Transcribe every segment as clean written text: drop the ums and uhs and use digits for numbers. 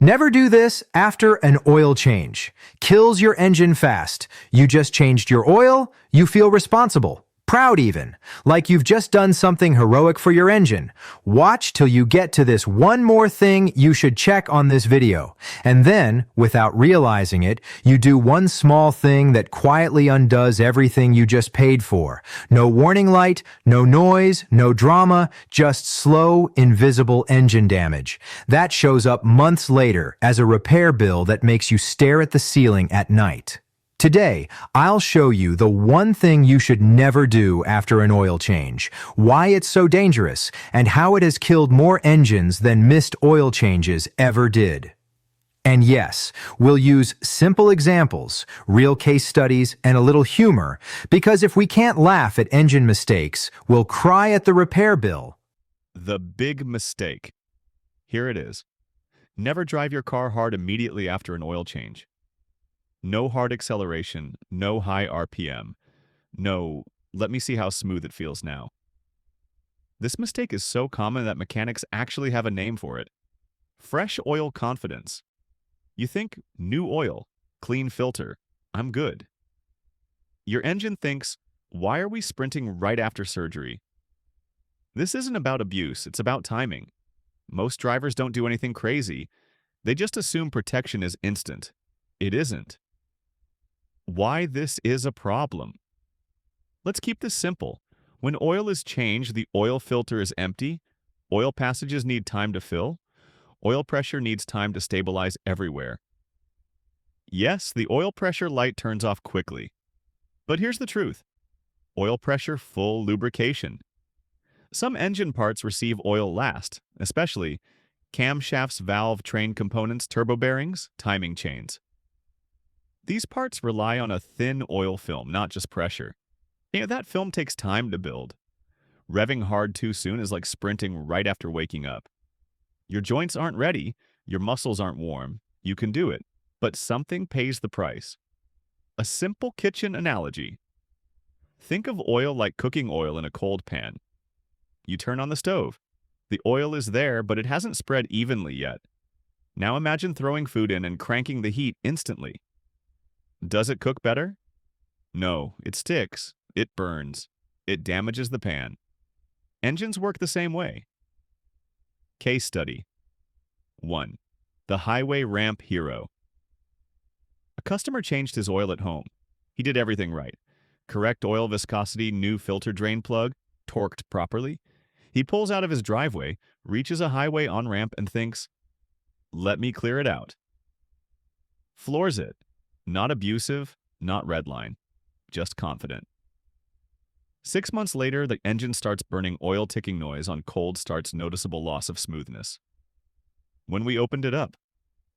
Never do this after an oil change. Kills your engine fast. You just changed your oil, you feel responsible. Proud even, like you've just done something heroic for your engine. Watch till you get to this one more thing you should check on this video. And then, without realizing it, you do one small thing that quietly undoes everything you just paid for. No warning light, no noise, no drama, just slow, invisible engine damage. That shows up months later as a repair bill that makes you stare at the ceiling at night. Today, I'll show you the one thing you should never do after an oil change, why it's so dangerous, and how it has killed more engines than missed oil changes ever did. And yes, we'll use simple examples, real case studies, and a little humor, because if we can't laugh at engine mistakes, we'll cry at the repair bill. The big mistake. Here it is. Never drive your car hard immediately after an oil change. No hard acceleration, no high RPM. No, let me see how smooth it feels now. This mistake is so common that mechanics actually have a name for it. Fresh oil confidence. You think, new oil, clean filter, I'm good. Your engine thinks, why are we sprinting right after surgery? This isn't about abuse, it's about timing. Most drivers don't do anything crazy. They just assume protection is instant. It isn't. Why this is a problem. Let's keep this simple. When oil is changed, the oil filter is empty, oil passages need time to fill, oil pressure needs time to stabilize everywhere. Yes, the oil pressure light turns off quickly. But here's the truth. Oil pressure full lubrication. Some engine parts receive oil last, especially camshafts, valve, train components, turbo bearings, timing chains. These parts rely on a thin oil film, not just pressure. That film takes time to build. Revving hard too soon is like sprinting right after waking up. Your joints aren't ready, your muscles aren't warm. You can do it, but something pays the price. A simple kitchen analogy. Think of oil like cooking oil in a cold pan. You turn on the stove. The oil is there, but it hasn't spread evenly yet. Now imagine throwing food in and cranking the heat instantly. Does it cook better? No, it sticks, it burns, it damages the pan. Engines work the same way. Case study. 1. The highway ramp hero. A customer changed his oil at home. He did everything right. Correct oil viscosity, new filter drain plug, torqued properly. He pulls out of his driveway, reaches a highway on-ramp and thinks, let me clear it out. Floors it. Not abusive, not redline, just confident. 6 months later, the engine starts burning oil ticking noise on cold starts noticeable loss of smoothness. When we opened it up,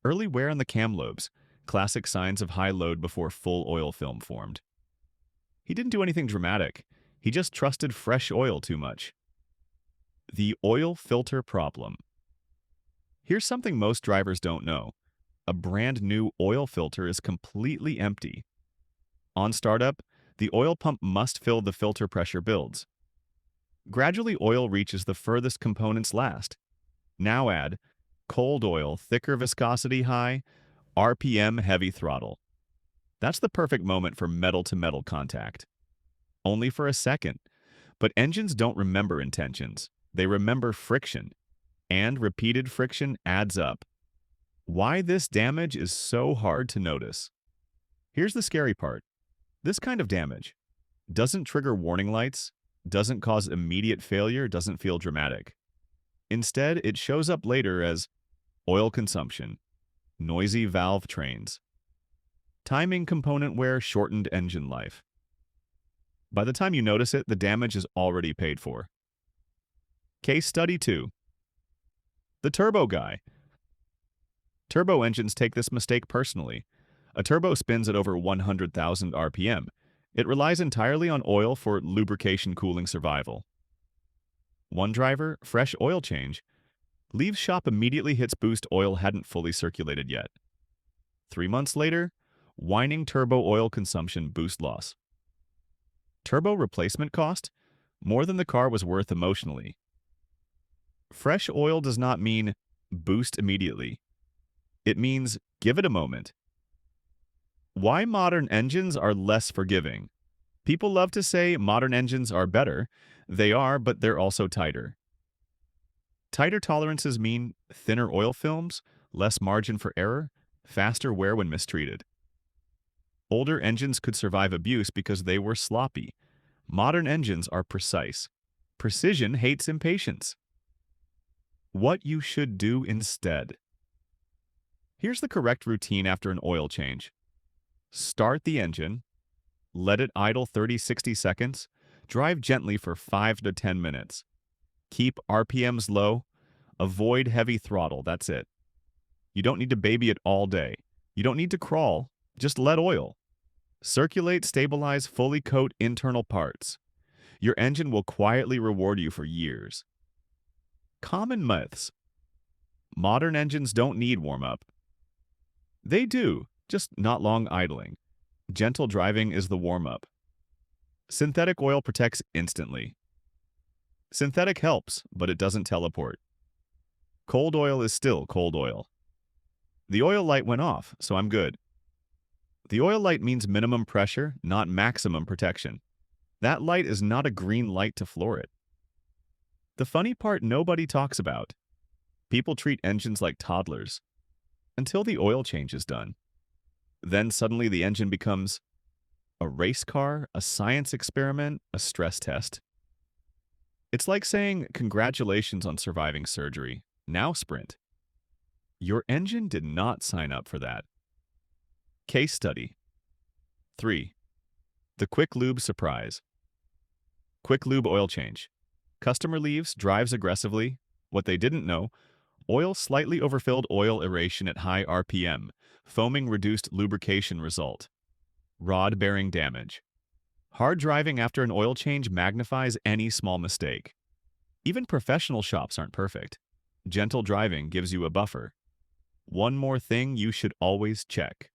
early wear on the cam lobes, classic signs of high load before full oil film formed. He didn't do anything dramatic. He just trusted fresh oil too much. The oil filter problem. Here's something most drivers don't know. A brand new oil filter is completely empty. On startup, the oil pump must fill the filter pressure builds. Gradually, oil reaches the furthest components last. Now add cold oil, thicker viscosity high, RPM heavy throttle. That's the perfect moment for metal-to-metal contact. Only for a second. But engines don't remember intentions. They remember friction. And repeated friction adds up. Why this damage is so hard to notice. Here's the scary part. This kind of damage doesn't trigger warning lights, doesn't cause immediate failure, doesn't feel dramatic. Instead, it shows up later as oil consumption, noisy valve trains, timing component wear, shortened engine life. By the time you notice it, the damage is already paid for. Case study 2. The turbo guy. Turbo engines take this mistake personally. A turbo spins at over 100,000 RPM. It relies entirely on oil for lubrication, cooling, survival. One driver, fresh oil change, leaves shop immediately hits boost oil hadn't fully circulated yet. 3 months later, whining turbo oil consumption, boost loss. Turbo replacement cost? More than the car was worth emotionally. Fresh oil does not mean boost immediately. It means give it a moment. Why modern engines are less forgiving. People love to say modern engines are better. They are, but they're also tighter. Tighter tolerances mean thinner oil films, less margin for error, faster wear when mistreated. Older engines could survive abuse because they were sloppy. Modern engines are precise. Precision hates impatience. What you should do instead. Here's the correct routine after an oil change. Start the engine, let it idle 30-60 seconds, drive gently for 5 to 10 minutes. Keep RPMs low, avoid heavy throttle, that's it. You don't need to baby it all day. You don't need to crawl, just let oil. Circulate, stabilize, fully coat internal parts. Your engine will quietly reward you for years. Common myths. Modern engines don't need warm-up. They do, just not long idling. Gentle driving is the warm-up. Synthetic oil protects instantly. Synthetic helps, but it doesn't teleport. Cold oil is still cold oil. The oil light went off, so I'm good. The oil light means minimum pressure, not maximum protection. That light is not a green light to floor it. The funny part nobody talks about. People treat engines like toddlers. Until the oil change is done. Then suddenly the engine becomes a race car, a science experiment, a stress test. It's like saying, congratulations on surviving surgery. Now sprint. Your engine did not sign up for that. Case study. 3. The quick lube surprise. Quick lube oil change. Customer leaves, drives aggressively. What they didn't know, oil slightly overfilled oil aeration at high RPM. Foaming reduced lubrication result. Rod bearing damage. Hard driving after an oil change magnifies any small mistake. Even professional shops aren't perfect. Gentle driving gives you a buffer. One more thing you should always check.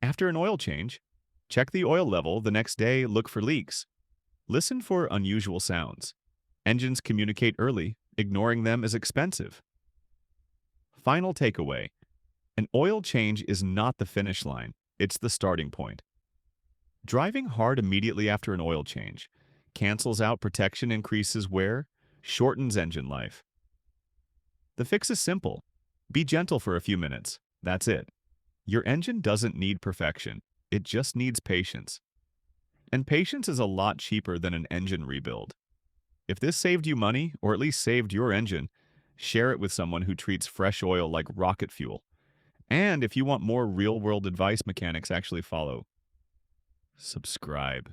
After an oil change, check the oil level the next day, look for leaks. Listen for unusual sounds. Engines communicate early, ignoring them is expensive. Final takeaway. An oil change is not the finish line, it's the starting point. Driving hard immediately after an oil change cancels out protection, increases wear, shortens engine life. The fix is simple. Be gentle for a few minutes. That's it. Your engine doesn't need perfection. It just needs patience. And patience is a lot cheaper than an engine rebuild. If this saved you money, or at least saved your engine, share it with someone who treats fresh oil like rocket fuel. And if you want more real-world advice mechanics actually follow, subscribe.